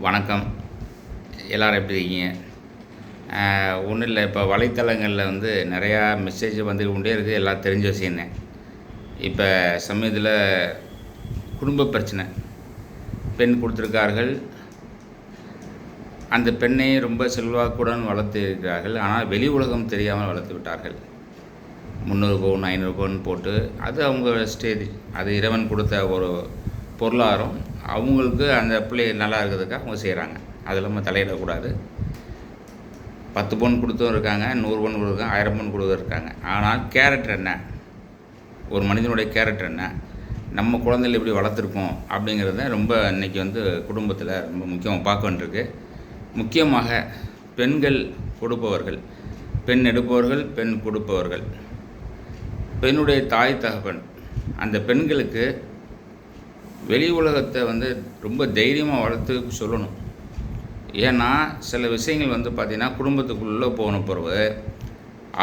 வணக்கம். எல்லோரும் எப்படி இருக்கீங்க? ஒன்றும் இல்லை, இப்போ வலைத்தளங்களில் வந்து நிறையா மெசேஜ் வந்துட்டு கொண்டே இருக்குது. எல்லாம் தெரிஞ்ச விஷயம்தான். இப்போ சமயத்தில் குடும்ப பிரச்சனை, பெண் கொடுத்துருக்கார்கள். அந்த பெண்ணை ரொம்ப செல்வாக்குடன் வளர்த்து இருக்கிறார்கள். ஆனால் வெளி உலகம் தெரியாமல் வளர்த்து விட்டார்கள். 300 பவுன் 500 பவுன் போட்டு, அது அவங்க ஸ்டேஜ், அது இறைவன் கொடுத்த ஒரு பொருளாதாரம். அவங்களுக்கு அந்த பிள்ளை நல்லா இருக்கிறதுக்காக அவங்க செய்கிறாங்க. அதில் நம்ம தலையிடக்கூடாது. 10 பவுன் கொடுத்தும் இருக்காங்க, 100 பவுன் கொடுத்துருக்காங்க, 1000 பவுன் கொடுத்தும் இருக்காங்க. ஆனால் கேரக்டர் என்ன, ஒரு மனிதனுடைய கேரக்டர் என்ன, நம்ம குழந்தைகள் எப்படி வளர்த்துருக்கோம் அப்படிங்கிறத ரொம்ப இன்றைக்கி வந்து குடும்பத்தில் ரொம்ப முக்கியமாக பார்க்க வேண்டியிருக்கு. முக்கியமாக பெண்கள் கொடுப்பவர்கள், பெண் எடுப்பவர்கள், பெண் கொடுப்பவர்கள், பெண்ணுடைய தாய் தகப்பன், அந்த பெண்களுக்கு வெளி உலகத்தை வந்து ரொம்ப தைரியமாக வளர்த்து சொல்லணும். ஏன்னா சில விஷயங்கள் வந்து பார்த்திங்கன்னா குடும்பத்துக்குள்ளே போன பிறகு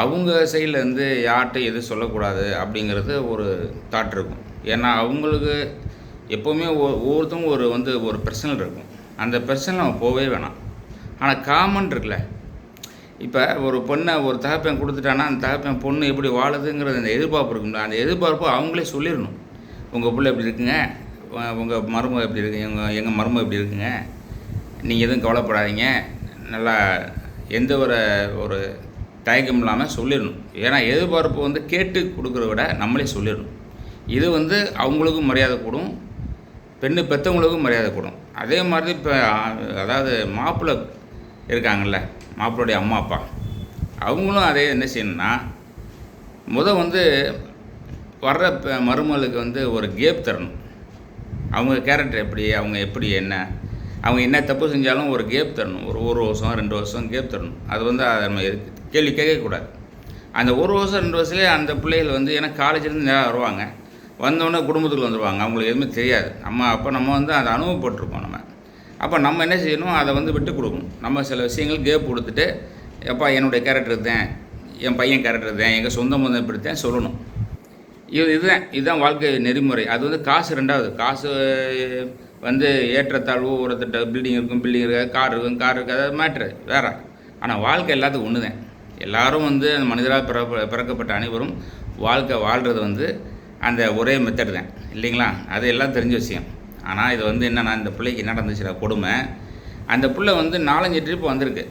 அவங்க சைட்லேருந்து யார்கிட்ட எது சொல்லக்கூடாது அப்படிங்கிறது ஒரு தாட் இருக்கும். ஏன்னா அவங்களுக்கு எப்போவுமே ஒவ்வொருத்தவங்க ஒரு பிரச்சனை இருக்கும். அந்த பிரச்சனை நம்ம போகவே வேணாம். ஆனால் காமன் இருக்குல்ல, இப்போ ஒரு பொண்ணை ஒரு தகப்பன் கொடுத்துட்டானா அந்த தகப்பன் பொண்ணு எப்படி வாழுதுங்கிறது அந்த எதிர்பார்ப்பு இருக்குங்களா, அந்த எதிர்பார்ப்பு அவங்களே சொல்லிடணும். உங்கள் பிள்ளை எப்படி இருக்குங்க, உங்கள் மருமக எப்படி இருக்குங்க, எங்கள் மருமக எப்படி இருக்குங்க, நீங்கள் எதுவும் கவலைப்படாதீங்க, நல்லா எந்த ஒரு தயக்கம் இல்லாமல் சொல்லிடணும். ஏன்னா எதிர்பார்ப்பு வந்து கேட்டு கொடுக்குறத விட நம்மளே சொல்லிடணும். இது வந்து அவங்களுக்கும் மரியாதை கூடும், பெண்ணு பெற்றவங்களுக்கும் மரியாதை கூடும். அதே மாதிரி இப்போ அதாவது மாப்பிள்ளை இருக்காங்கள்ல, மாப்பிள்ளுடைய அம்மா அப்பா, அவங்களும் அதே என்ன செய்யணும்னா வந்து வர்ற மருமகளுக்கு வந்து ஒரு கேப் தரணும். அவங்க கேரக்டர் எப்படி, அவங்க எப்படி என்ன, அவங்க என்ன தப்பு செஞ்சாலும் ஒரு கேப் தரணும். ஒரு வருஷம் 2 வருஷம் கேப் தரணும். அது வந்து அதை நம்ம கேள்வி கேட்கக்கூடாது. அந்த 1 வருஷம் 2 வருஷத்துலேயே அந்த பிள்ளைகள் வந்து ஏன்னா காலேஜ்லேருந்து நேராக வருவாங்க, வந்தோடனே குடும்பத்துக்கு வந்துடுவாங்க. அவங்களுக்கு எதுவுமே தெரியாது. நம்ம வந்து அதை அனுபவப்பட்டிருப்போம். அப்போ நம்ம என்ன செய்யணும், அதை வந்து விட்டு கொடுக்கணும். நம்ம சில விஷயங்கள் கேப் கொடுத்துட்டு, எப்பா என்னுடைய கேரக்டர் தான், என் பையன் கேரக்டர் தான், எங்கள் சொந்த பந்தம் இப்படித்தான் சொல்லணும். இதுதான் வாழ்க்கை நெறிமுறை. அது வந்து காசு ரெண்டாவது. காசு வந்து ஏற்றத்தாழ்வு, ஒருத்தட்ட பில்டிங் இருக்கும், பில்டிங் இருக்காது, கார் இருக்கும், கார் இருக்காது, அது மேட்ரு வேறு. ஆனால் வாழ்க்கை எல்லாத்துக்கும் ஒன்று தான். எல்லோரும் வந்து அந்த மனிதராக பிறக்கப்பட்ட அனைவரும் வாழ்க்கை வாழ்கிறது வந்து அந்த ஒரே மெத்தட் தான், இல்லைங்களா? அது எல்லாம் தெரிஞ்ச விஷயம். ஆனால் இது வந்து என்னென்னா, இந்த பிள்ளைக்கு என்ன நடந்துச்சுன்னா கொடுமை, அந்த பிள்ளை வந்து 4-5 ட்ரிப் வந்திருக்கு.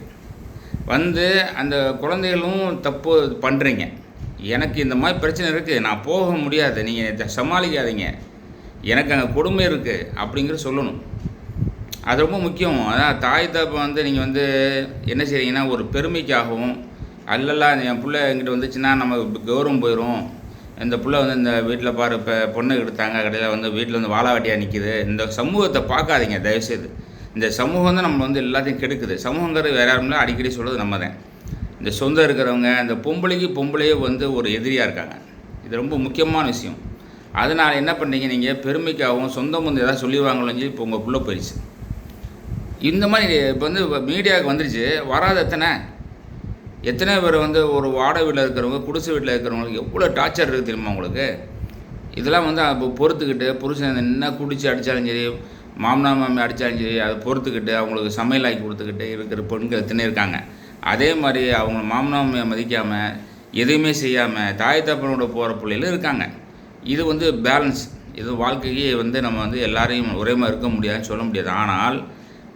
வந்து அந்த குழந்தைகளும் தப்பு பண்ணுறீங்க, எனக்கு இந்த மாதிரி பிரச்சனை இருக்குது, நான் போக முடியாது, நீங்கள் சமாளிக்காதீங்க, எனக்கு அங்கே கொடுமை இருக்குது அப்படிங்கிற சொல்லணும். அது ரொம்ப முக்கியம். அதான் தாய் தப்பை வந்து நீங்கள் வந்து என்ன செய்றீங்கன்னா, ஒரு பெருமைக்காகவும் அல்லலாம் என் பிள்ளை என்கிட்ட வந்துச்சுன்னா நம்ம கௌரவம் போயிடும், இந்த பிள்ளை வந்து இந்த வீட்டில் பாரு இப்போ பொண்ணு எடுத்தாங்க கடையில் வந்து வீட்டில் வந்து வாழாவட்டியாக நிற்கிது, இந்த சமூகத்தை பார்க்காதீங்க தயவுசெய்து. இந்த சமூகம் தான் நம்ம வந்து எல்லாத்தையும் கெடுக்குது. சமூகங்கிறது வேறு யாருமில்ல, அடிக்கடி சொல்கிறது நம்ம தான். இந்த சொந்தம் இருக்கிறவங்க, இந்த பொம்பளையே வந்து ஒரு எதிரியாக இருக்காங்க. இது ரொம்ப முக்கியமான விஷயம். அதனால் என்ன பண்ணுறீங்க, நீங்கள் பெருமைக்காகவும் சொந்தம் வந்து எதாவது சொல்லிடுவாங்களோ சொல்லி இப்போ உங்கள் பிள்ளை போயிடுச்சு. இந்த மாதிரி இப்போ வந்து மீடியாவுக்கு வந்துருச்சு. வராத எத்தனை பேர் வந்து ஒரு வாடகை வீட்டில் இருக்கிறவங்க, குடிசை வீட்டில் இருக்கிறவங்களுக்கு எவ்வளோ டார்ச்சர் இருக்குது தெரியுமா உங்களுக்கு? இதெல்லாம் வந்து அப்போ பொறுத்துக்கிட்டு, புருஷன் என்ன குடிச்சு அடித்தாலும் சரி, மாமனார் மாமி அடித்தாலும் சரி, அதை பொறுத்துக்கிட்டு அவங்களுக்கு சமையல் ஆக்கி கொடுத்துக்கிட்டு இருக்கிற பெண்கள் எத்தனை இருக்காங்க. அதே மாதிரி அவங்க மாமனாமையை மதிக்காமல் எதுவுமே செய்யாமல் தாய் தப்பனோட போகிற பிள்ளைகளும் இருக்காங்க. இது வந்து பேலன்ஸ். இது வாழ்க்கைக்கு வந்து நம்ம வந்து எல்லாரையும் ஒரே மாதிரி இருக்க முடியாதுன்னு சொல்ல முடியாது. ஆனால்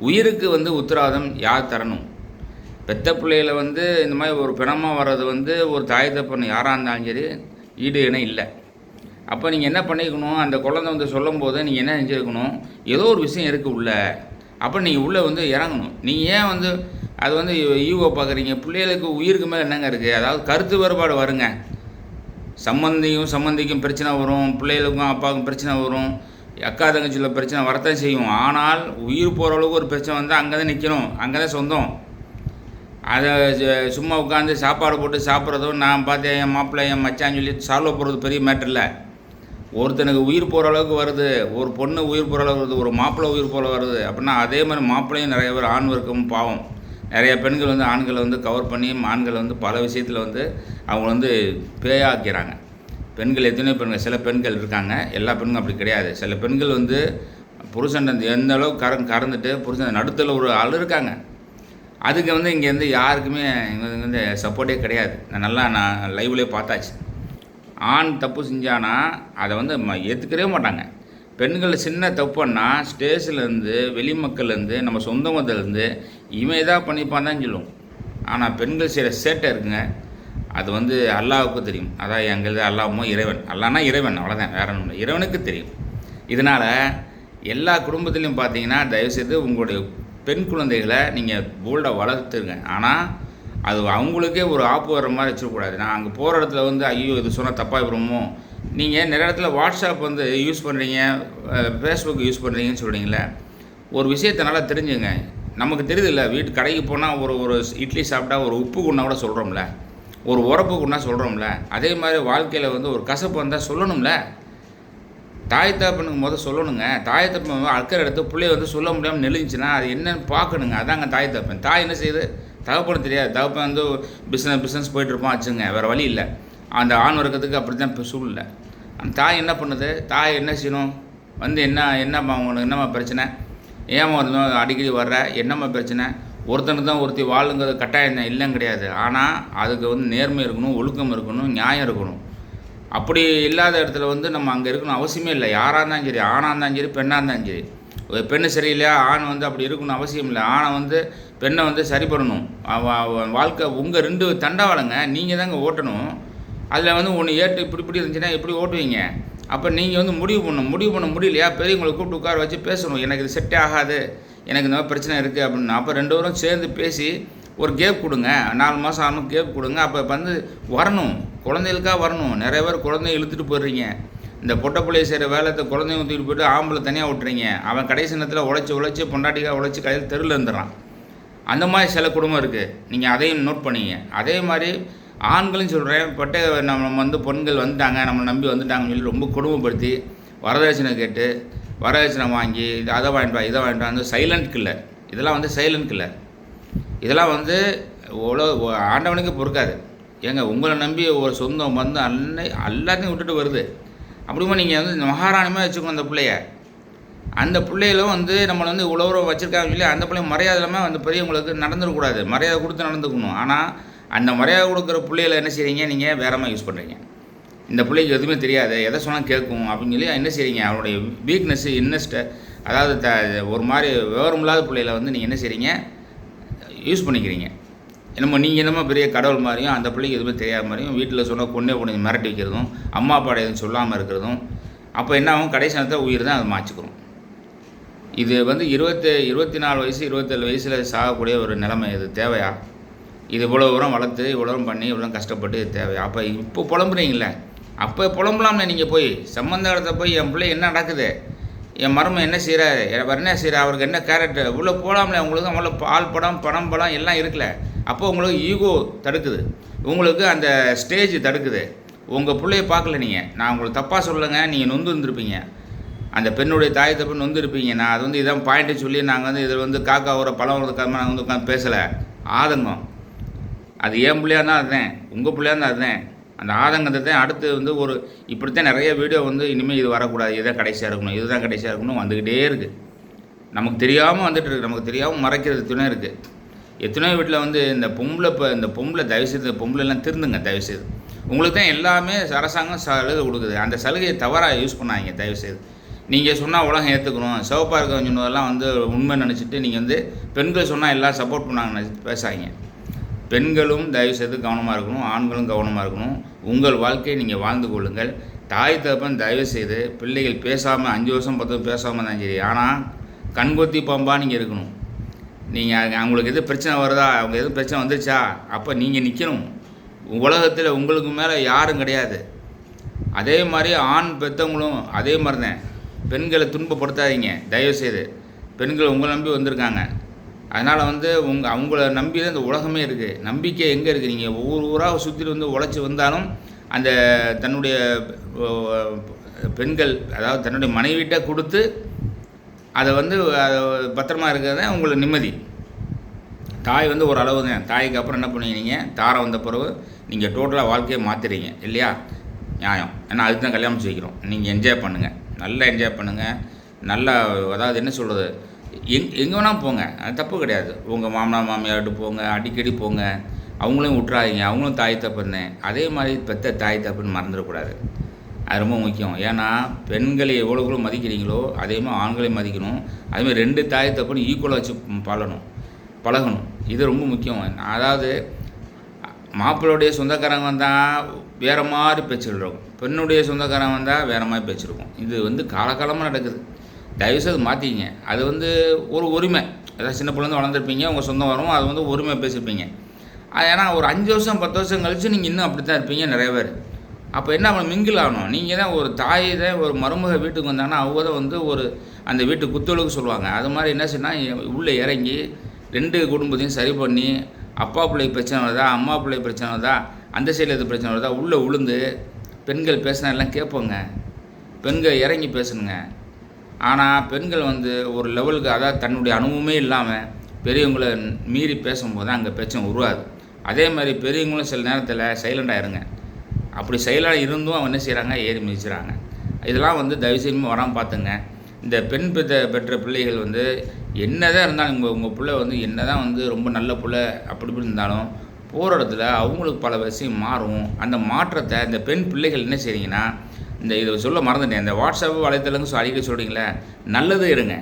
உயிருக்கு வந்து உத்தரவாதம் யார் தரணும்? பெத்த பிள்ளைகளை வந்து இந்த மாதிரி ஒரு பிணமாக வர்றது வந்து ஒரு தாய் தப்பன் யாராக இருந்தாலும் சரி ஈடு இணை இல்லை. அப்போ நீங்கள் என்ன பண்ணிக்கணும், அந்த குழந்தை வந்து சொல்லும் போது நீங்கள் என்ன செஞ்சுருக்கணும், ஏதோ ஒரு விஷயம் இருக்குது உள்ளே, அப்போ நீங்கள் உள்ளே வந்து இறங்கணும். நீங்கள் ஏன் வந்து அது வந்து ஈவோ பார்க்குறீங்க? பிள்ளைகளுக்கு உயிருக்கு மேலே என்னங்க இருக்குது? அதாவது கருத்து வேறுபாடு வருங்க. சம்மந்திக்கும் பிரச்சனை வரும், பிள்ளைகளுக்கும் அப்பாவுக்கும் பிரச்சனை வரும், அக்கா தங்கச்சியில் பிரச்சனை வரத்தான் செய்யும். ஆனால் உயிர் போகிற அளவுக்கு ஒரு பிரச்சனை வந்தால் அங்கே தான் நிற்கணும், அங்கே தான் சொந்தம். அதை சும்மா உட்காந்து சாப்பாடு போட்டு சாப்பிட்றதும், நான் பார்த்தேன் என் மாப்பிள்ளை என் மச்சான்னு சொல்லி சால்வ் போடுறது பெரிய மேட்டர் இல்லை. ஒருத்தனுக்கு உயிர் போகிற அளவுக்கு வருது, ஒரு பொண்ணு உயிர் போகிற அளவுக்கு வருது, ஒரு மாப்பிள்ளை உயிர் போகிற வருது அப்படின்னா அதே மாதிரி மாப்பிள்ளையும் நிறைய பேர் ஆண் வர்க்கம் பாவம். நிறைய பெண்கள் வந்து ஆண்களை வந்து கவர் பண்ணி ஆண்களை வந்து பல விஷயத்தில் வந்து அவங்க வந்து பேயாக்கிறாங்க. பெண்கள் எத்தனையோ பெண்கள், சில பெண்கள் இருக்காங்க, எல்லா பெண்களும் அப்படி கிடையாது. சில பெண்கள் வந்து புருஷன் எந்த அளவுக்கு கறந்துட்டு புருஷன் நடுத்தில் ஒரு ஆள் இருக்காங்க. அதுக்கு வந்து இங்கேருந்து யாருக்குமே இங்கே வந்து சப்போர்ட்டே கிடையாது. நான் லைவ்லேயே பார்த்தாச்சு. ஆண் தப்பு செஞ்சானா அதை வந்து ஏற்றுக்கவே மாட்டாங்க. பெண்கள் சின்ன தப்புன்னா ஸ்டேஜ்லேருந்து வெளி மக்கள்லேருந்து நம்ம சொந்த மதத்துலேருந்து இவன் தான் பண்ணிப்பான் தான் சொல்லுவோம். ஆனால் பெண்கள் செய்கிற சேட்டை இருக்குங்க, அது வந்து அல்லாஹ்வுக்கு தெரியும். அதான் எங்களது அல்லாஹ்மோ இறைவன், அல்லாஹ்னா இறைவன், அவ்வளோதான், வேற ஒன்றும் இறைவனுக்கு தெரியும். இதனால் எல்லா குடும்பத்துலேயும் பார்த்தீங்கன்னா தயவுசெய்து உங்களுடைய பெண் குழந்தைகளை நீங்கள் போல்டாக வளர்த்துருங்க. ஆனால் அது அவங்களுக்கே ஒரு ஆப்பு வர்ற மாதிரி வச்சுக்கூடாது. நான் அங்கே போகிற இடத்துல வந்து ஐயோ இது சொன்னால் தப்பாக வருமோ. நீங்கள் நிறைய இடத்துல வாட்ஸ்அப் வந்து யூஸ் பண்ணுறீங்க, ஃபேஸ்புக் யூஸ் பண்ணுறீங்கன்னு சொல்கிறீங்களே, ஒரு விஷயத்தை நல்லா தெரிஞ்சுங்க. நமக்கு தெரியுதில்ல, வீட்டு கடைக்கு போனால் ஒரு இட்லி சாப்பிட்டா ஒரு உப்பு குண்ணா கூட சொல்கிறோம்ல, ஒரு உரப்பு குண்ணா சொல்கிறோம்ல, அதே மாதிரி வாழ்க்கையில் வந்து ஒரு கசப்பு வந்தால் சொல்லணும்ல. தாய் தகப்பனுக்கு சொல்லணுங்க. தாய் தகப்பன் அக்கறை எடுத்து பிள்ளைய வந்து சொல்ல முடியாமல் நெளிஞ்சுன்னா அது என்னன்னு பார்க்கணுங்க. அதாங்க தாய் தகப்பன். தாய் என்ன செய்யுது, தகப்பனும் தெரியாது. தகப்பன் வந்து பிஸ்னஸ் போயிட்டுருப்பான் வச்சுங்க, வேறு வழி இல்லை. அந்த ஆண் வர்க்கத்துக்கு அப்படி தான் சூழ்நிலை. அந்த தாய் என்ன பண்ணுது, தாய் என்ன செய்யணும், வந்து என்னம்மா உங்களுக்கு என்னம்மா பிரச்சனை, ஏமா இருந்தோம் அடிக்கடி வர்ற, என்னம்மா பிரச்சனை. ஒருத்தனுக்கு தான் ஒருத்தி வாழுங்கிறது கட்டாயம் தான், இல்லைன்னு கிடையாது. ஆனால் அதுக்கு வந்து நேர்மை இருக்கணும், ஒழுக்கம் இருக்கணும், நியாயம் இருக்கணும். அப்படி இல்லாத இடத்துல வந்து நம்ம அங்கே இருக்கணும் அவசியமே இல்லை. யாராக இருந்தாலும் சரி, ஆணாக இருந்தாலும் சரி, பெண்ணாக இருந்தாலும் சரி. ஒரு பெண்ணு சரியில்லையா, ஆண் வந்து அப்படி இருக்கணும் அவசியம் இல்லை. ஆணை வந்து பெண்ணை வந்து சரி பண்ணணும். வாழ்க்கை உங்கள் 2 தண்டவாளங்க, நீங்கள் தாங்க ஓட்டணும். அதில் வந்து ஒன்று ஏட்டு இப்படி இருந்துச்சுன்னா எப்படி ஓட்டுவீங்க? அப்போ நீங்கள் வந்து முடிவு பண்ண முடியலையா, பெரியவங்களை கூப்பிட்டு உட்கார வச்சு பேசணும். எனக்கு இது செட்டே ஆகாது, எனக்கு இந்த மாதிரி பிரச்சனை இருக்குது அப்படின்னு. அப்போ 2 பேரும் சேர்ந்து பேசி ஒரு கேப் கொடுங்க, 4 மாதம் 6 மாதம் கேப் கொடுங்க. அப்போ வந்து வரணும், குழந்தைகளுக்காக வரணும். நிறைய பேர் குழந்தைய இழுத்துட்டு போயிடுறீங்க. இந்த பொட்டை பிள்ளைய செய்கிற வேலையை குழந்தைங்க தூக்கிட்டு போய்ட்டு ஆம்பளை தனியாக விட்டுறீங்க. அவன் கடைசி நேரத்தில் உழைச்சி பொண்டாட்டிக்காக உழைச்சி கடையில் தெருவில் இருந்துடுறான். அந்த மாதிரி சில குடும்பம் இருக்குது. நீங்கள் அதையும் நோட் பண்ணிங்க. அதே மாதிரி ஆண்களும் சொல்கிறேன், பட்டை நம்ம வந்து பெண்கள் வந்துட்டாங்க, நம்மளை நம்பி வந்துட்டாங்கன்னு சொல்லி ரொம்ப குடும்பப்படுத்தி வரதட்சணை கேட்டு வரதட்சணை வாங்கி அதை வாங்கிட்டு இதை வாங்கிட்டு வந்து சைலண்ட் கில்லர். இதெல்லாம் வந்து சைலண்ட் கில்லர். இதெல்லாம் வந்து ஆண்டவனுக்கு பொறுக்காது. ஏங்க உங்களை நம்பி ஒரு சொந்தம் வந்து எல்லாத்தையும் விட்டுட்டு வருது. அப்படிமா நீங்கள் வந்து மகாராணியமாக வச்சுக்கணும் அந்த பிள்ளைய. அந்த பிள்ளைகளும் வந்து நம்மளை வந்து உழவுறவு வச்சுருக்காங்கன்னு சொல்லி அந்த பிள்ளைங்க மரியாதை இல்லாமல் அந்த பெரியவங்களுக்கு நடந்துடக்கூடாது. மரியாதை கொடுத்து நடந்துக்கணும். ஆனால் அந்த மரியாதை கொடுக்குற பிள்ளைகளை என்ன செய்கிறீங்க, நீங்கள் வேறமாக யூஸ் பண்ணுறீங்க. இந்த பிள்ளைக்கு எதுவுமே தெரியாது, எதை சொன்னால் கேட்கும் அப்படின்னு சொல்லி என்ன செய்கிறீங்க, அவனுடைய வீக்னஸ்ஸு இன்னஸ்ட்டை, அதாவது ஒரு மாதிரி விவரம் இல்லாத பிள்ளைகளை வந்து நீங்கள் என்ன செய்கிறீங்க, யூஸ் பண்ணிக்கிறீங்க. நீங்கள் என்னமோ பெரிய கடவுள் மாதிரியும் அந்த பிள்ளைக்கு எதுவுமே தெரியாத மாதிரியும் வீட்டில் சொன்னால் கொண்டே மிரட்டி வைக்கிறதும் அம்மா அப்பாட எதுவும் சொல்லாமல் இருக்கிறதும். அப்போ என்ன ஆகும், கடைசி நேரத்தில் உயிர் தான் அது மாற்றிக்கிறோம். இது வந்து 24 வயசு 27 வயசில் சாகக்கூடிய ஒரு நிலைமை. இது தேவையா? இது இவ்வளோ தூரம் வளர்த்து இவ்வளோ தூரம் பண்ணி இவ்வளோ கஷ்டப்பட்டு இது தேவையா? அப்போ இப்போ புலம்புறீங்களே, அப்போ புலம்பலாம்ல. நீங்கள் போய் சம்மந்த இடத்த போய் என் பிள்ளை என்ன நடக்குது, என் மருமன் என்ன செய்கிறாரு, என்ன செய்கிறார், அவருக்கு என்ன கேரக்டர், இவ்வளோ போகலாம்ல. உங்களுக்கு அவ்வளோ ஆள் படம் பணம் படம் எல்லாம் இருக்குல்ல. அப்போ உங்களுக்கு ஈகோ தடுக்குது, உங்களுக்கு அந்த ஸ்டேஜ் தடுக்குது. உங்கள் பிள்ளைய பார்க்கல நீங்கள். நான் உங்களுக்கு தப்பாக சொல்லுங்க, நீங்கள் நொந்து இருந்திருப்பீங்க. அந்த பெண்ணுடைய தாய் தப்பு நொந்து இருப்பீங்க. நான் அது வந்து இதான் பாயிண்ட்டு சொல்லி நாங்கள் வந்து இதில் வந்து காக்கா ஒரு பழம் நாங்கள் வந்து உட்காந்து பேசலை. ஆதங்கம், அது என் பிள்ளையாக தான் அதுதான், உங்கள் பிள்ளையாக தான் அதுதான். அந்த ஆதங்கத்தை தான் அடுத்து வந்து இப்படித்தான் நிறைய வீடியோ வந்து இனிமேல் இது வரக்கூடாது, இதுதான் கடைசியாக இருக்கணும், இதுதான் கடைசியாக இருக்கணும் வந்துக்கிட்டே இருக்குது. நமக்கு தெரியாமல் வந்துட்டு இருக்குது, நமக்கு தெரியாமல் மறைக்கிறது துணை இருக்குது. எத்தனையோ வீட்டில் வந்து இந்த பொம்பளை தயவுசெய்து, பொம்பளைலாம் திருந்துங்க தயவுசெய்து. உங்களுக்கு தான் எல்லாமே அரசாங்கம் சலுகை கொடுக்குது. அந்த சலுகையை தவறாக யூஸ் பண்ணாங்க தயவுசெய்து. நீங்கள் சொன்னால் உலகம் ஏற்றுக்கணும், சிவப்பாக இருக்க சொன்னதெல்லாம் வந்து உண்மை நினச்சிட்டு நீங்கள் வந்து பெண்கள் சொன்னால் எல்லாம் சப்போர்ட் பண்ணாங்கன்னு பேசாங்க. பெண்களும் தயவுசெய்து கவனமாக இருக்கணும், ஆண்களும் கவனமாக இருக்கணும். உங்கள் வாழ்க்கையை நீங்கள் வாழ்ந்து கொள்ளுங்கள். தாய் தகப்பன் தயவுசெய்து பிள்ளைகள் பேசாமல் 5 வருஷம் 10 வருஷம் பேசாமல் தான் சரி, ஆனால் கண்கொத்தி பாம்பாக நீங்கள் இருக்கணும். நீங்கள் அவங்களுக்கு எது பிரச்சனை வருதா, அவங்க எதுவும் பிரச்சனை வந்துருச்சா, அப்போ நீங்கள் நிற்கணும். உலகத்தில் உங்களுக்கு மேலே யாரும் கிடையாது. அதே மாதிரி ஆண் பெற்றவங்களும் அதே மாதிரி தான். பெண்களை துன்பப்படுத்தாதீங்க தயவுசெய்து. பெண்கள் உங்களை நம்பி வந்திருக்காங்க. அதனால் வந்து அவங்கள நம்பி தான் இந்த உலகமே இருக்குது. நம்பிக்கை எங்கே இருக்குது? நீங்கள் ஒவ்வொரு ஊராக சுற்றிட்டு வந்து உழைச்சி வந்தாலும் அந்த தன்னுடைய பெண்கள், அதாவது தன்னுடைய மனைவிட்ட கொடுத்து அதை வந்து பத்திரமா இருக்கிறது தான் உங்களுக்கு நிம்மதி. தாய் வந்து ஒரு அளவு தான். தாய்க்கு அப்புறம் என்ன பண்ணுவீங்க, நீங்கள் தாரம் வந்த பிறகு நீங்கள் டோட்டலாக வாழ்க்கையை மாற்றிடுறீங்க இல்லையா? நியாயம். ஏன்னா அதுக்கு தான் கல்யாணம் செய்கிறோம். நீங்கள் என்ஜாய் பண்ணுங்கள், நல்லா என்ஜாய் பண்ணுங்கள். நல்லா அதாவது என்ன சொல்கிறது, எங்கே வேணால் போங்க, அது தப்பு கிடையாது. உங்கள் மாமனார் மாமியார்கிட்ட போங்க, அடிக்கடி போங்க, அவங்களையும் விட்றாதீங்க. அவங்களும் தாய் தப்புன்னு. அதே மாதிரி பெற்ற தாய் தப்புன்னு மறந்துடக்கூடாது. அது ரொம்ப முக்கியம். ஏன்னா பெண்களை எவ்வளோ மதிக்கிறீங்களோ அதே மாதிரி ஆண்களையும் மதிக்கணும். அதேமாதிரி 2 தாய் தப்புன்னு ஈக்குவலாக வச்சு பழகணும். இது ரொம்ப முக்கியம். அதாவது மாப்பிள்ளையுடைய சொந்தக்காரங்க வந்தால் வேறு மாதிரி பேச்சுருக்கும், பெண்ணுடைய சொந்தக்காரங்க வந்தால் வேறு மாதிரி பேச்சுருக்கும். இது காலகாலமாக நடக்குது. தயவுசெய்து மாற்றிங்க. அது ஒரு உரிமை. அதாவது சின்ன பிள்ளைந்து வளர்ந்துருப்பீங்க, உங்கள் சொந்தம் வரும், அது உரிமை பேசியிருப்பீங்க. ஏன்னா ஒரு 5 வருஷம் 10 வருஷம் கழித்து நீங்கள் இன்னும் அப்படி தான் இருப்பீங்க நிறைய பேர். அப்போ என்ன மிங்கிள் ஆகணும். நீங்கள் தான் ஒரு தாய் தான் ஒரு மருமக வீட்டுக்கு வந்தாங்கன்னா அவங்க தான் அந்த வீட்டு குத்தொழுக்கு சொல்லுவாங்க. அது மாதிரி என்ன செய்யணும், உள்ளே இறங்கி 2 குடும்பத்தையும் சரி பண்ணி, அப்பா பிள்ளைக்கு பிரச்சனை வருதா, அம்மா பிள்ளைக்கு பிரச்சனை வருதா, அந்த சைடில் எது பிரச்சனை வருதா, உள்ளே உளுந்து பெண்கள் பேசினா எல்லாம் கேட்போங்க. பெண்கள் இறங்கி பேசணுங்க. ஆனால் பெண்கள் ஒரு லெவலுக்கு, அதாவது தன்னுடைய அனுபவமே இல்லாமல் பெரியவங்களை மீறி பேசும்போது தான் அங்கே பிரச்சனை உருவாது. அதே மாதிரி பெரியவங்களும் சில நேரத்தில் சைலண்டாக இருங்க. அப்படி சைலண்டாக இருந்தும் அவங்க என்ன செய்கிறாங்க, ஏறி மிதிச்சுறாங்க. இதெல்லாம் தயவுசெய்து வராமல் பார்த்துங்க. இந்த பெண் பெற்ற பிள்ளைகள் என்ன தான் இருந்தாலும் உங்கள் பிள்ளை என்ன தான் ரொம்ப நல்ல பிள்ளை அப்படி இப்படி இருந்தாலும் போகிற இடத்துல அவங்களுக்கு பல விஷயம் மாறும். அந்த மாற்றத்தை இந்த பெண் பிள்ளைகள் என்ன செய்றீங்கன்னா, இதை சொல்ல மறந்துட்டேன். இந்த வாட்ஸ்அப் வலைத்தளங்க அடிக்கடி சொல்கிறீங்களே, நல்லது இருங்க.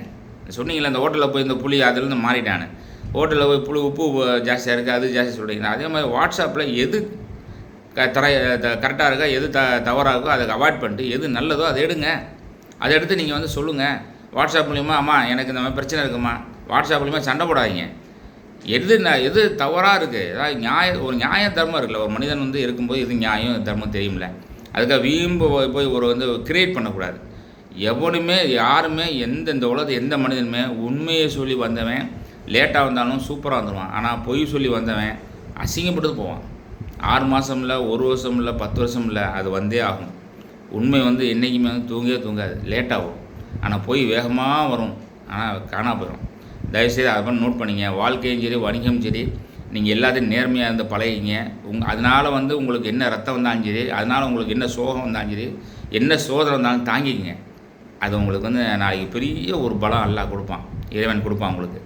சொன்னீங்களே இந்த ஹோட்டலில் போய் இந்த புளி அதுலேருந்து மாறிட்டான்னு, ஹோட்டலில் போய் உப்பு ஜாஸ்தியாக இருக்குது, அது ஜாஸ்தி சொல்கிறீங்களா. அதே மாதிரி வாட்ஸ்அப்பில் எது கரெக்டாக இருக்கா, எது தவறாக இருக்கோ அதை அவாய்ட் பண்ணிட்டு எது நல்லதோ அதை எடுங்க. அதை எடுத்து நீங்கள் சொல்லுங்கள். வாட்ஸ்அப் மூலிமா, அம்மா எனக்கு இந்த மாதிரி பிரச்சனை இருக்குமா, வாட்ஸ்அப் மூலிமா சண்டை போடாதீங்க. எது தவறாக இருக்குது, அதாவது ஒரு நியாயம் தர்மம் இருக்குல்ல. ஒரு மனிதன் இருக்கும்போது எது நியாயம் தர்மம் தெரியுமில்ல. அதுக்காக வீம்பு போய் கிரியேட் பண்ணக்கூடாது. எவனுமே யாருமே இந்த உலகத்தை எந்த மனிதனுமே உண்மையை சொல்லி வந்தவன் லேட்டாக வந்தாலும் சூப்பராக வந்துடுவான். ஆனால் பொய் சொல்லி வந்தவன் அசிங்கப்பட்டு போவான். 6 மாதம் இல்லை, 1 வருஷம் இல்லை, 10 வருஷம் இல்லை, அது வந்தே ஆகும். உண்மை என்றைக்குமே தூங்காது, லேட்டாகும். ஆனால் போய் வேகமாக வரும், ஆனால் காணா போயிடும். தயவுசெய்து அதை பண்ணி நோட் பண்ணிங்க. வாழ்க்கையும் சரி, வணிகம் சரி, நீங்கள் எல்லாத்தையும் நேர்மையாக இருந்து பழகிங்க. அதனால் உங்களுக்கு என்ன ரத்தம் வந்தாலும் சரி, அதனால் உங்களுக்கு என்ன சோகம் வந்தாலும் சரி, என்ன சோதனை வந்தாலும் தாங்கிக்கங்க. அது உங்களுக்கு நாளைக்கு பெரிய ஒரு பலம் எல்லாம் கொடுப்பான், இறைவன் கொடுப்பான். உங்களுக்கு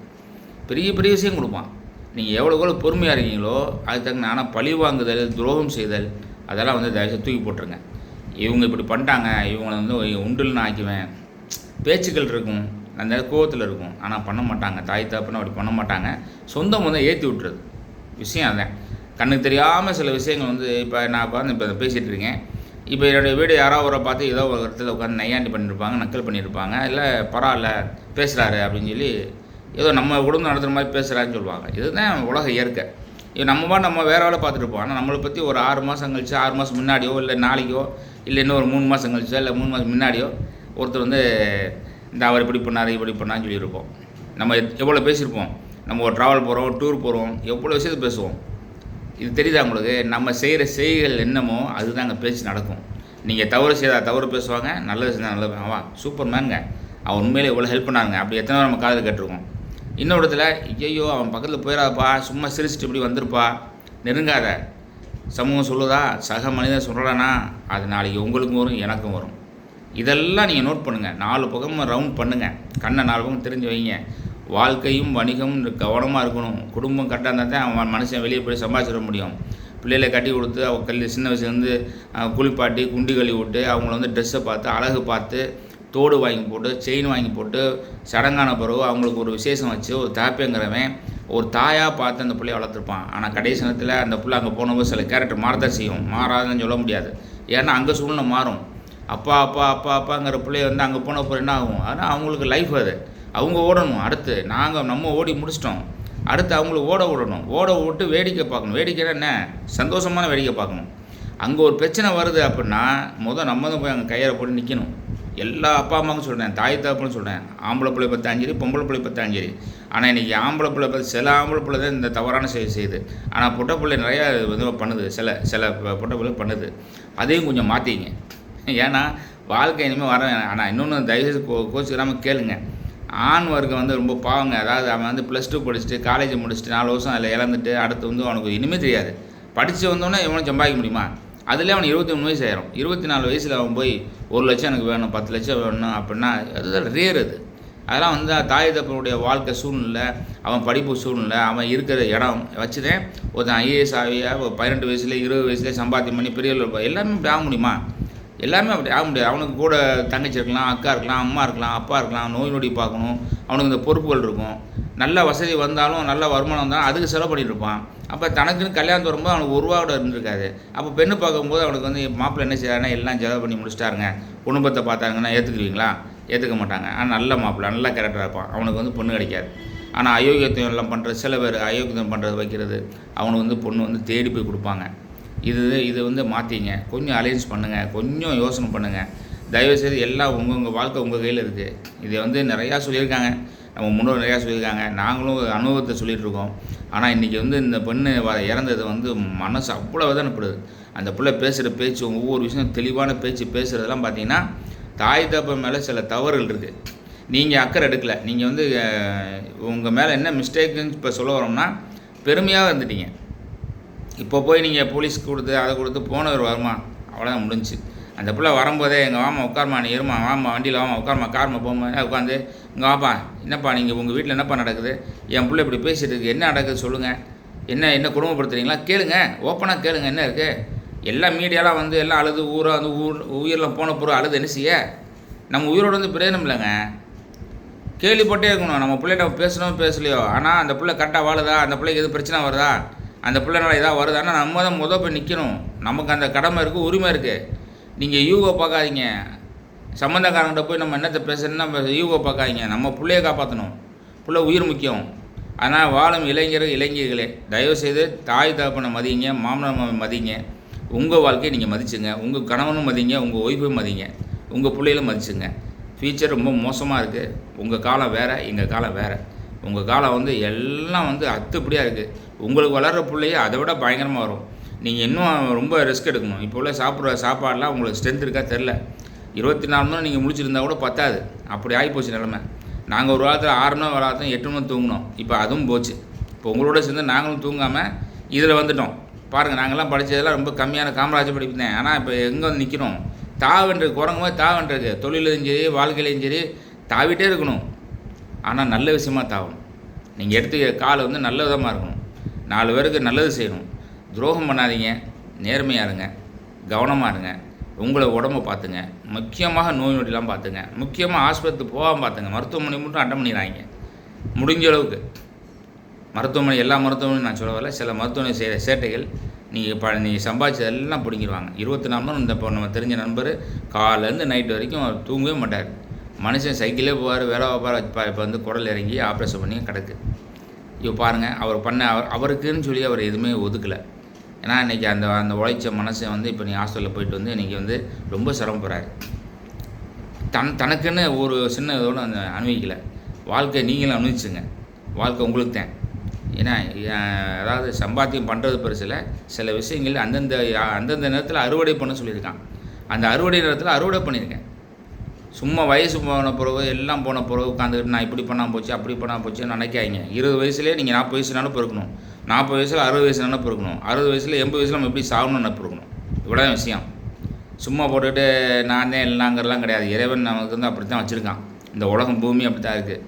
பெரிய பெரிய விஷயம் கொடுப்பான். நீங்கள் எவ்வளோ பொறுமையாக இருக்கீங்களோ அதுக்கு தகுந்த. ஆனால் பழி வாங்குதல், துரோகம் செய்தல், அதெல்லாம் தயவுசெய்து தூக்கி போட்டுருங்க. இவங்க இப்படி பண்ணிட்டாங்க, இவங்களை உண்டுன்னு ஆக்குவேன், பேச்சுக்கள் இருக்கும், அந்த கோவத்தில் இருக்கும். ஆனால் பண்ண மாட்டாங்க. தாய் தகப்பன்னு அப்படி பண்ண மாட்டாங்க. சொந்தம் ஏற்றி விட்டுறது விஷயம். அதான் கண்ணுக்கு தெரியாமல் சில விஷயங்கள் இப்போ நான் உட்காந்து இப்போ பேசிகிட்டு இருக்கேன். இப்போ என்னுடைய வீடு யாராவது ஒரு பார்த்து ஏதோ ஒரு இடத்துல உட்காந்து நையாண்டி பண்ணியிருப்பாங்க, நக்கல் பண்ணியிருப்பாங்க, இல்லை பரவாயில்ல பேசுகிறாரு அப்படின்னு சொல்லி ஏதோ நம்ம குடும்பம் நடத்துகிற மாதிரி பேசுகிறான்னு சொல்லுவாங்க. இதுதான் உலக இயற்கை. இது நம்ம வேறு வேலை பார்த்துட்டு இருப்போம். ஆனால் நம்மளை பற்றி ஒரு 6 மாதம் கழிச்சு, 6 மாதம் முன்னாடியோ, இல்லை நாளைக்கோ, இல்லை இன்னும் ஒரு 3 மாதம் கழிச்சோ, இல்லை 3 மாதம் முன்னாடியோ ஒருத்தர் இந்த அவர் இப்படி பண்ணாருன்னு சொல்லியிருப்போம். நம்ம எவ்வளோ பேசியிருப்போம். நம்ம ஒரு ட்ராவல் போகிறோம், டூர் போகிறோம், எவ்வளோ விஷயத்தை பேசுவோம். இது தெரியுதா உங்களுக்கு? நம்ம செய்கிற செய்கள் என்னமோ அதுதான் அங்கே பேச்சு நடக்கும். நீங்கள் தவறு செய்தால் தவறு பேசுவாங்க, நல்லது செஞ்சால் நல்லது. அவன் சூப்பர் மேனுங்க, அவன் உண்மையிலே எவ்வளோ ஹெல்ப் பண்ணாங்க, அப்படி எத்தனை நம்ம காதில் கேட்டிருக்கோம். இன்னொரு இடத்துல ஐயோ அவன் பக்கத்தில் போயிடாதப்பா, சும்மா சிரிச்சிட்டு இப்படி வந்துருப்பா, நெருங்காத. சமூகம் சொல்லுதா, சக மனிதன் சொல்கிறானா, அது நாளைக்கு உங்களுக்கும் வரும், எனக்கும் வரும். இதெல்லாம் நீங்கள் நோட் பண்ணுங்கள். 4 பக்கமும் ரவுண்ட் பண்ணுங்கள். கண்ணை 4 பக்கம் தெரிஞ்சு வைங்க. வாழ்க்கையும் வணிகமும் கவனமாக இருக்கணும். குடும்பம் கரெக்டாக இருந்தால் தான் அவன் மனுஷன் வெளியே போய் சம்பாதிச்சிட முடியும். பிள்ளைகளை கட்டி கொடுத்து அவள் சின்ன வயசுலேருந்து குளிப்பாட்டி குண்டி கழுவி விட்டு அவங்கள ட்ரெஸ்ஸை பார்த்து அழகு பார்த்து தோடு வாங்கி போட்டு செயின் வாங்கி போட்டு சடங்கான பிறகு அவங்களுக்கு ஒரு விசேஷம் வச்சு ஒரு தாப்பியங்கிறவன் ஒரு தாயாக பார்த்து அந்த பிள்ளையை வளர்த்துருப்பான். ஆனால் கடைசி நேரத்தில் அந்த பிள்ளை அங்கே போனபோது சில கேரக்டர் மாறதான் செய்யும். மாறாதுன்னு சொல்ல முடியாது. ஏன்னா அங்கே சூழ்நிலை மாறும். அப்பாங்கிற பிள்ளைய அங்கே போனப்போ என்ன ஆகும்? ஆனால் அவங்களுக்கு லைஃப் அது. அவங்க ஓடணும். அடுத்து நம்ம ஓடி முடிச்சிட்டோம். அடுத்து அவங்களுக்கு ஓட விட்டு வேடிக்கை பார்க்கணும். வேடிக்கைன்னா என்ன? சந்தோஷமான வேடிக்கை பார்க்கணும். அங்கே ஒரு பிரச்சனை வருது அப்படின்னா நம்ம தான் போய் அங்கே கையை போட்டு நிற்கணும். எல்லா அப்பா அம்மாவும் சொல்கிறேன், தாய் தகப்பன்னு சொல்கிறேன். ஆம்பளை பிள்ளை பார்த்தாலும் சரி, பொம்பளை பிள்ளை பார்த்தாலும் சரி. ஆனால் இன்றைக்கி ஆம்பளை பிள்ளை பார்த்து சில ஆம்பளை பிள்ளை தான் இந்த தவறான செய்யுது. ஆனால் பொட்டை பிள்ளை நிறையா பண்ணுது. சில பொட்டை பிள்ளை பண்ணுது. அதையும் கொஞ்சம் மாற்றிங்க. ஏன்னா வாழ்க்கை இனிமேல் வர. ஆனால் இன்னொன்று தயவுசெய்து கோச்சிக்கிறாமல் கேளுங்க. ஆண் வர்க்கம் ரொம்ப பாவங்க. அதாவது அவன் +2 படிச்சுட்டு காலேஜ் முடிச்சுட்டு 4 வருஷம் அதில் இழந்துட்டு அடுத்து அவனுக்கு இனிமேல் தெரியாது. படித்து வந்தோன்னே இவனும் சம்பாதிக்க முடியுமா? அதில் அவன் 23 வயசு ஆயிரும். 24 வயசில் அவன் போய் 1 லட்சம் எனக்கு வேணும், 10 லட்சம் வேணும் அப்படின்னா அதுதான் ரேர் அது. அதெல்லாம் வந்து தாய் தப்பனுடைய வாழ்க்கை சூழ்நிலை, அவன் படிப்பு சூழ்நிலை, அவன் இருக்கிற இடம் வச்சுதான் ஒருத்தன் ஐஏஎஸ் ஆகியா 18 வயசுல 20 வயசுல சம்பாத்தியம் பண்ணி பெரிய எல்லாமே அப்படி ஆக முடியுமா? எல்லாமே அப்படி ஆக முடியாது. அவனுக்கு கூட தங்கச்சி இருக்கலாம், அக்கா இருக்கலாம், அம்மா இருக்கலாம், அப்பா இருக்கலாம், நோய் நொடி பார்க்கணும், அவனுக்கு இந்த பொறுப்புகள் இருக்கும். நல்ல வசதி வந்தாலும் நல்ல வருமானம் வந்தாலும் அதுக்கு செலவு பண்ணிட்டு இருப்பான். அப்போ தனக்குன்னு கல்யாணம் வரும்போது அவனுக்கு 1 ரூபா கூட இருந்திருக்காது. அப்போ பெண்ணு பார்க்கும்போது அவனுக்கு வந்து மாப்பிள்ளை என்ன செய்யறாருன்னா எல்லாம் செலவு பண்ணி முடிச்சிட்டாருங்க, குடும்பத்தை பார்த்தாங்கன்னா ஏற்றுக்குவீங்களா? ஏற்றுக்க மாட்டாங்க. ஆனால் நல்ல மாப்பிள்ளை நல்ல கேரக்டராக இருப்பான், அவனுக்கு வந்து பொண்ணு கிடைக்காது. ஆனால் அயோக்கியத்தையும் எல்லாம் பண்ணுறது, சில பேர் அயோக்கியம் பண்ணுறது வைக்கிறது, அவனுக்கு வந்து பொண்ணு வந்து தேடி போய் கொடுப்பாங்க. இது வந்து மாற்றிங்க, கொஞ்சம் அலைன்ஸ் பண்ணுங்கள், கொஞ்சம் யோசனை பண்ணுங்கள். தயவுசெய்து எல்லாம் உங்கள் வாழ்க்கை உங்கள் கையில் இருக்குது. இதை வந்து நிறையா சொல்லியிருக்காங்க, நம்ம முன்னோர் நிறையா சொல்லியிருக்காங்க, நாங்களும் அனுபவத்தை சொல்லிகிட்டு இருக்கோம். ஆனால் இன்றைக்கி வந்து இந்த பெண்ணு இறந்தது வந்து மனசு அவ்வளோ வேதனைப்படுது. அந்த பிள்ளை பேசுகிற பேச்சு, ஒவ்வொரு விஷயம் தெளிவான பேச்சு பேசுகிறதெல்லாம் பார்த்தீங்கன்னா தாய் தப்ப மேலே சில தவறுகள் இருக்குது. நீங்கள் அக்கறை எடுக்கலை. நீங்கள் வந்து உங்கள் மேலே என்ன மிஸ்டேக்குன்னு இப்போ சொல்ல வரோம்னா பெருமையாக இருந்துட்டீங்க. இப்போ போய் நீங்கள் போலீஸ்க்கு கொடுத்து அதை கொடுத்து போனவர் வருமா? அவ்வளோதான் முடிஞ்சிச்சு. அந்த பிள்ளை வரும்போதே எங்கள் வாமா உட்காருமா, நீ இருமா, வாமா வண்டியில் வாமா உட்காருமா, கார்மா போமா உட்காந்து இங்கே வாப்பா, என்னப்பா நீங்கள் உங்கள் வீட்டில் என்னப்பா நடக்குது, என் பிள்ளை இப்படி பேசிகிட்டு இருக்குது, என்ன நடக்குது சொல்லுங்கள், என்ன குடும்பப்படுத்துறீங்களா கேளுங்க, ஓப்பனாக கேளுங்க, என்ன இருக்குது. எல்லாம் மீடியாலாம் வந்து எல்லாம் அழுது ஊராக வந்து உயிரெலாம் போன பொருள் அழுது என்ன செய்ய? நம்ம உயிரோடு வந்து பிரயோஜனம் இல்லைங்க. கேள்விப்பட்டே இருக்கணும், நம்ம பிள்ளைகிட்ட பேசணும் பேசலையோ, ஆனால் அந்த பிள்ளை கரெக்டாக வாழுதா, அந்த பிள்ளைக்கு எது பிரச்சனை வருதா, அந்த பிள்ளைனால எதாவது வருதான்னா நம்ம தான் போய் நிற்கணும். நமக்கு அந்த கடமை இருக்குது, உரிமை இருக்குது. நீங்கள் யூகோ பார்க்காதீங்க. சம்மந்தக்காரங்கிட்ட போய் நம்ம என்னத்தை பேசுகிறோன்னா யூகோ பார்க்காதீங்க. நம்ம பிள்ளையை காப்பாற்றணும், பிள்ளை உயிர் முக்கியம். ஆனால் வாழும் இளைஞர்களே தயவுசெய்து தாய் தகப்பனை மதிங்க, மாமனார் மதிங்க. உங்கள் வாழ்க்கையை நீங்கள் மதிச்சுங்க, உங்கள் கணவனும் மதிங்க, உங்கள் ஒய்ஃபையும் மதிங்க, உங்கள் பிள்ளைகளும் மதிச்சுங்க. ஃப்யூச்சர் ரொம்ப மோசமாக இருக்குது. உங்கள் காலம் வேறு, எங்கள் காலம் வேறு. உங்கள் காலம் வந்து எல்லாம் வந்து அத்துப்படியாக இருக்குது. உங்களுக்கு வளர்கிற பிள்ளையே அதை விட பயங்கரமாக வரும். நீங்கள் இன்னும் ரொம்ப ரிஸ்க் எடுக்கணும். இப்போ உள்ள சாப்பிட்ற சாப்பாடெலாம் உங்களுக்கு ஸ்ட்ரென்த் இருக்கா தெரில. 24 மணி நீங்கள் முடிச்சிருந்தா கூட பத்தாது, அப்படி ஆகிப்போச்சு நிலமை. நாங்கள் ஒரு வாரத்தில் 6 மணி வராதான் 8 மணி தூங்கணும். இப்போ அதுவும் போச்சு. இப்போ உங்களோட சேர்ந்து நாங்களும் தூங்காமல் இதில் வந்துட்டோம். பாருங்கள், நாங்கள்லாம் படித்ததெல்லாம் ரொம்ப கம்மியான காமராஜர் படிப்பேன். ஆனால் இப்போ எங்கே வந்து நிற்கிறோம்? தாவன்றது, குரங்கு மாதிரி தாவன்றது. தொழிலையும் சரி வாழ்க்கையிலையும் சரி தாவிட்டே இருக்கணும். ஆனால் நல்ல விஷயமாக தாவணும். நீங்கள் எடுத்து கால் வந்து நல்ல விதமாக இருக்கணும், 4 பேருக்கு நல்லது செய்யணும். துரோகம் பண்ணாதீங்க, நேர்மையாக இருங்க, கவனமாக இருங்க, உங்களை உடம்பை பார்த்துங்க. முக்கியமாக நோய் நொடிலாம் பார்த்துங்க. முக்கியமாக ஆஸ்பத்திரி போகாமல் பார்த்துங்க. மருத்துவமனை மட்டும் அட்டன் பண்ணிடுறாங்க முடிஞ்ச அளவுக்கு. மருத்துவமனை எல்லா மருத்துவமனையும் நான் சொல்ல வரல, சில மருத்துவமனை செய்கிற சேட்டைகள் நீங்கள் சம்பாதிச்சதெல்லாம் பிடிங்கிடுவாங்க. 24 மணி இந்த நம்ம தெரிஞ்ச நண்பர் காலையிலேருந்து நைட்டு வரைக்கும் அவர் தூங்கவே மாட்டார். மனுஷன் சைக்கிளே போவார், வேலை வைப்பார். இப்போ வந்து குடல் இறங்கி ஆப்ரேஷன் பண்ணி கிடக்கு. இப்போ பாருங்கள், அவருக்குன்னு சொல்லி அவர் எதுவுமே ஒதுக்கலை. ஏன்னா இன்றைக்கி அந்த உழைச்ச மனசை வந்து இப்போ நீ ஹாஸ்டலில் போயிட்டு வந்து இன்றைக்கி வந்து ரொம்ப சிரமப்படுறாரு. தனக்குன்னு ஒரு சின்ன இதோடு அந்த அனுபவிக்கலை. வாழ்க்கை நீங்களும் அனுபவிச்சுங்க. வாழ்க்கை உங்களுக்கு தான். ஏன்னா அதாவது சம்பாத்தியம் பண்ணுறது பெருசில் சில விஷயங்கள் அந்தந்த நேரத்தில் அறுவடை பண்ண சொல்லியிருக்கான். அந்த அறுவடை நேரத்தில் அறுவடை பண்ணியிருக்கேன். சும்மா வயசு போன பிறகு எல்லாம் போன பிறகு உட்காந்துக்கிட்டு நான் இப்படி பண்ணால் போச்சு அப்படி பண்ணால் போச்சு நினைக்காதீங்க. 20 வயசுலேயே நீங்கள் 40 வயசுனாலும் பிறக்கணும், 40 வயசில் 60 வயசுனாலும் பிறக்கணும், 60 வயசில் 80 வயசில் நம்ம எப்படி சாகணும்னு பிறக்கணும். இவ்வளோ விஷயம். சும்மா போட்டுக்கிட்டு நான் தான் எல்லாங்கிறலாம் கிடையாது. இறைவன் நமக்கு வந்து அப்படி தான் வச்சுருக்கான். இந்த உலகம் பூமி அப்படி தான் இருக்குது.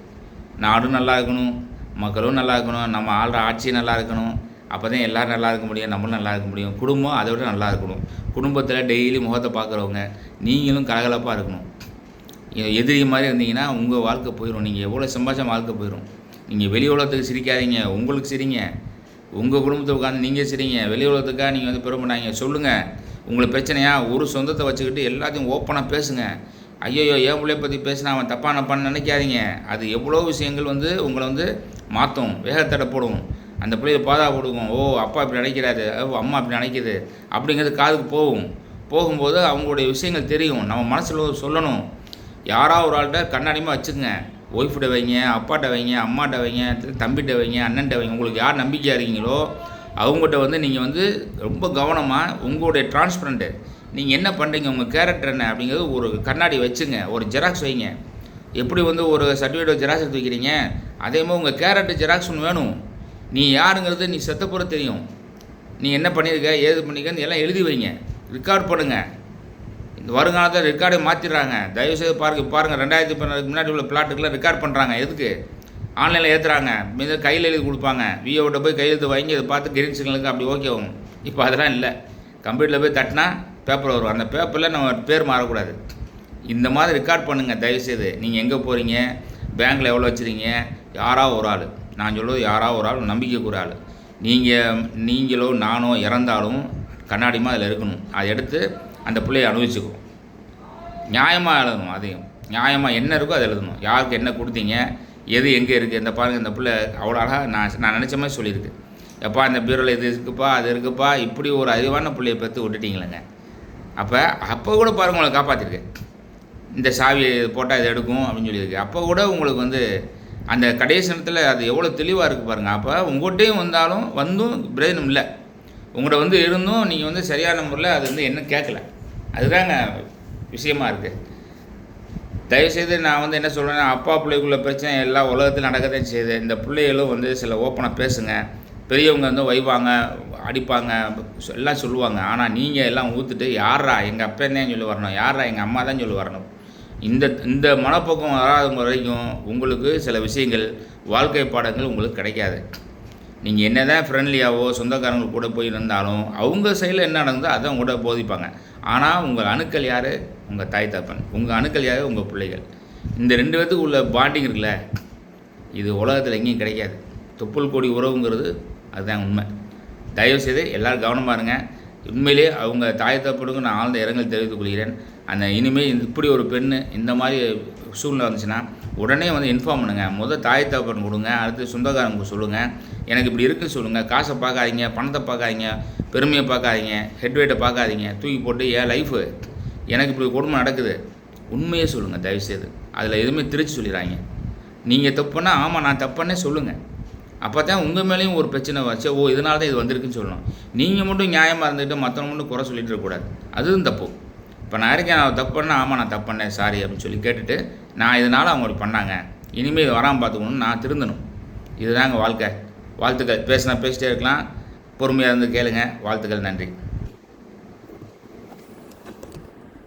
நாடும் நல்லா இருக்கணும், மக்களும் நல்லா இருக்கணும், நம்ம ஆள்ற ஆட்சியும் நல்லா இருக்கணும். அப்போ தான் எல்லோரும் நல்லா இருக்க முடியும், நம்மளும் நல்லா இருக்க முடியும். குடும்பம் அதை விட நல்லா இருக்கணும். குடும்பத்தில் டெய்லி முகத்தை பார்க்குறவங்க நீங்களும் கலகலப்பாக இருக்கணும். எதிரி மாதிரி இருந்தீங்கன்னா உங்கள் வாழ்க்கை போயிடும். நீங்கள் எவ்வளோ சம்பாதிச்சா வாழ்க்கை போயிடும். நீங்கள் வெளி உலகத்துக்கு சிரிக்காதீங்க, உங்களுக்கு சிரிங்க. உங்கள் குடும்பத்தை உட்காந்து நீங்கள் சிரிங்க. வெளி உலகத்துக்காக நீங்கள் வந்து பெருமைனாங்க சொல்லுங்கள். உங்களுக்கு பிரச்சனையா ஒரு சொந்தத்தை வச்சுக்கிட்டு எல்லாத்தையும் ஓப்பனாக பேசுங்க. ஐயோ என் பிள்ளைய பற்றி பேசினா அவன் தப்பானப்பான்னு நினைக்காதீங்க. அது எவ்வளோ விஷயங்கள் வந்து உங்களை வந்து மாற்றும், வேகத்தடை போடும், அந்த பிள்ளைய பாதா போடுவோம். ஓ அப்பா இப்படி நினைக்கிறாரு, அம்மா இப்படி நினைக்கிது அப்படிங்கிறது காதுக்கு போகும்போது அவங்களுடைய விஷயங்கள் தெரியும். நம்ம மனசில் சொல்லணும். யாராவது ஒரு ஆள்கிட்ட கண்ணாடிமாக வச்சுக்கோங்க. ஒய்ஃப்கிட்ட வைங்க, அப்பாட்ட வைங்க, அம்மாட்ட வைங்க, தம்பிகிட்ட வைங்க, அண்ணன்ட்ட வைங்க. உங்களுக்கு யார் நம்பிக்கையாக இருக்கீங்களோ அவங்ககிட்ட வந்து நீங்கள் வந்து ரொம்ப கவனமாக உங்களுடைய டிரான்ஸ்பரண்ட்டு நீங்கள் என்ன பண்ணுறீங்க, உங்கள் கேரக்டர் என்ன அப்படிங்கிறது ஒரு கண்ணாடி வச்சுங்க. ஒரு ஜெராக்ஸ் வைங்க. எப்படி வந்து ஒரு சர்டிஃபிகேட் ஜெராக்ஸ் எடுத்து வைக்கிறீங்க, அதே மாதிரி உங்கள் கேரக்டர் ஜெராக்ஸ் ஒன்று வேணும். நீ யாருங்கிறது நீ செத்த போகிற தெரியும். நீ என்ன பண்ணியிருக்க, ஏது பண்ணியிருக்கன்னு எல்லாம் எழுதி வைங்க. ரெக்கார்ட் பண்ணுங்கள். இந்த வருங்காலத்தில் ரெக்கார்டை மாற்றிடுறாங்க. தயவுசெய்து பாருங்கள் 2012 முன்னாடி உள்ள பிளாட்டுக்கெல்லாம் ரெக்கார்ட் பண்ணுறாங்க. எதுக்கு? ஆன்லைனில் ஏற்றுறாங்க. மீது கையில் எழுதி கொடுப்பாங்க. விஓட்ட போய் கையெழுத்து வாங்கி அதை பார்த்து கிரீன் சிக்னலுக்கு அப்படி ஓகே ஆகும். இப்போ அதெல்லாம் இல்லை. கம்ப்யூட்டரில் போய் தட்டினா பேப்பர் வரும். அந்த பேப்பரில் நம்ம பேர் மாறக்கூடாது. இந்த மாதிரி ரெக்கார்ட் பண்ணுங்கள் தயவுசெய்து. நீங்கள் எங்கே போகிறீங்க, பேங்க்கில் எவ்வளோ வச்சுருக்கீங்க, யாராவது ஒரு ஆள், நான் சொல்லுவது யாராவது ஒரு ஆள், நம்பிக்கைக்கு ஒரு ஆள், நீங்களோ நானோ இறந்தாலும் கண்ணாடிமா அதில் இருக்கணும். அதை எடுத்து அந்த பிள்ளையை அனுபவிச்சுக்கும். நியாயமாக எழுதணும். அதையும் நியாயமாக என்ன இருக்கோ அதை எழுதணும். யாருக்கு என்ன கொடுத்தீங்க, எது எங்கே இருக்குது. இந்த பாருங்கள், இந்த பிள்ளை அவ்வளோ அழகாக நான் நினச்ச மாதிரி சொல்லியிருக்கு. எப்பா இந்த பீரோவில் இது இருக்குப்பா, அது இருக்குப்பா, இப்படி ஒரு அறிவான பிள்ளையை பெற்று விட்டுட்டீங்களேங்க. அப்போ கூட பாருங்கள் உங்களை காப்பாற்றிருக்கு. இந்த சாவியை போட்டால் இது எடுக்கும் அப்படின்னு சொல்லியிருக்கு. அப்போ கூட உங்களுக்கு அந்த கடைசி நேரத்தில் அது எவ்வளோ தெளிவாக இருக்குது பாருங்கள். அப்போ உங்கள்கிட்டையும் வந்தும் பிரயோஜனம் இல்லை. உங்கள்கிட்ட இருந்தும் நீங்கள் சரியான முறையில் அது என்ன கேட்கல. அதுதாங்க விஷயமா இருக்குது. தயவுசெய்து நான் என்ன சொல்கிறேன்னா, அப்பா பிள்ளைக்குள்ள பிரச்சனை எல்லா உலகத்தில் நடக்கத்தான் செய்யுது. இந்த பிள்ளைகளும் சில ஓப்பனாக பேசுங்க. பெரியவங்க வைவாங்க, அடிப்பாங்க, எல்லாம் சொல்லுவாங்க. ஆனால் நீங்கள் எல்லாம் ஊற்றுட்டு யாரா எங்கள் அப்பா தான் சொல்லி வரணும், யாரா எங்கள் அம்மா தான் சொல்லி வரணும். இந்த மனப்போக்கம் வராத வரைக்கும் உங்களுக்கு சில விஷயங்கள், வாழ்க்கை பாடங்கள் உங்களுக்கு கிடைக்காது. நீங்கள் என்ன தான் ஃப்ரெண்ட்லியாவோ சொந்தக்காரங்க கூட போய் இருந்தாலும் அவங்க சைடில் என்ன நடந்ததோ அதை கூட போதிப்பாங்க. ஆனால் உங்கள் அணுக்கள் யார்? உங்கள் தாய் தப்பன். உங்கள் அணுக்கள் யார்? உங்கள் பிள்ளைகள். இந்த 2 பேர்த்துக்கு உள்ள பாண்டிங் இருக்குல்ல, இது உலகத்தில் எங்கேயும் கிடைக்காது. தொப்புள் கொடி உறவுங்கிறது அதுதான் உண்மை. தயவுசெய்து எல்லோரும் கவனமாக இருங்க. உண்மையிலே அவங்க தாய் தப்பனுக்கு நான் ஆழ்ந்த இரங்கல் தெரிவித்துக் கொள்கிறேன். இனிமேல் இப்படி ஒரு பெண்ணு இந்த மாதிரி சூழ்நிலை வந்துச்சுன்னா உடனே இன்ஃபார்ம் பண்ணுங்கள். தாய் தப்பன் கொடுங்க, அடுத்து சொந்தக்காரங்க சொல்லுங்கள், எனக்கு இப்படி இருக்குன்னு சொல்லுங்கள். காசை பார்க்காதீங்க, பணத்தை பார்க்காதீங்க, பெருமையை பார்க்காதீங்க, ஹெட்வெயிட்டை பார்க்காதீங்க. தூக்கி போட்டு என் லைஃபு, எனக்கு இப்படி கொடுமை நடக்குது, உண்மையே சொல்லுங்கள் தயவுசெய்து. அதில் எதுவுமே திருச்சி சொல்லிடுறாங்க. நீங்கள் தப்புன்னா ஆமாம் நான் தப்புன்னே சொல்லுங்கள். அப்போ தான் உங்கள் மேலேயும் ஒரு பிரச்சனை வச்சு இதனால தான் இது வந்திருக்குன்னு சொல்லணும். நீங்கள் மட்டும் நியாயமாக இருந்துட்டு மற்றவங்க மட்டும் குறை சொல்லிட்டு இருக்கக்கூடாது. அதுவும் தப்பு. இப்போ நான் இருக்கேன், நான் தப்பு பண்ணேன், ஆமாம் நான் தப்பு பண்ணேன், சாரி அப்படின்னு சொல்லி கேட்டுட்டு நான் இதனால் அவங்க பண்ணாங்க, இனிமேல் இது வராமல் பார்த்துக்கணும்னு நான் திருந்தணும். இதுதாங்க வாழ்க்கை. வாழ்த்துக்கள். பேசிட்டே இருக்கலாம். பொறுமையாக இருந்து கேளுங்க. வாழ்த்துக்கள். நன்றி.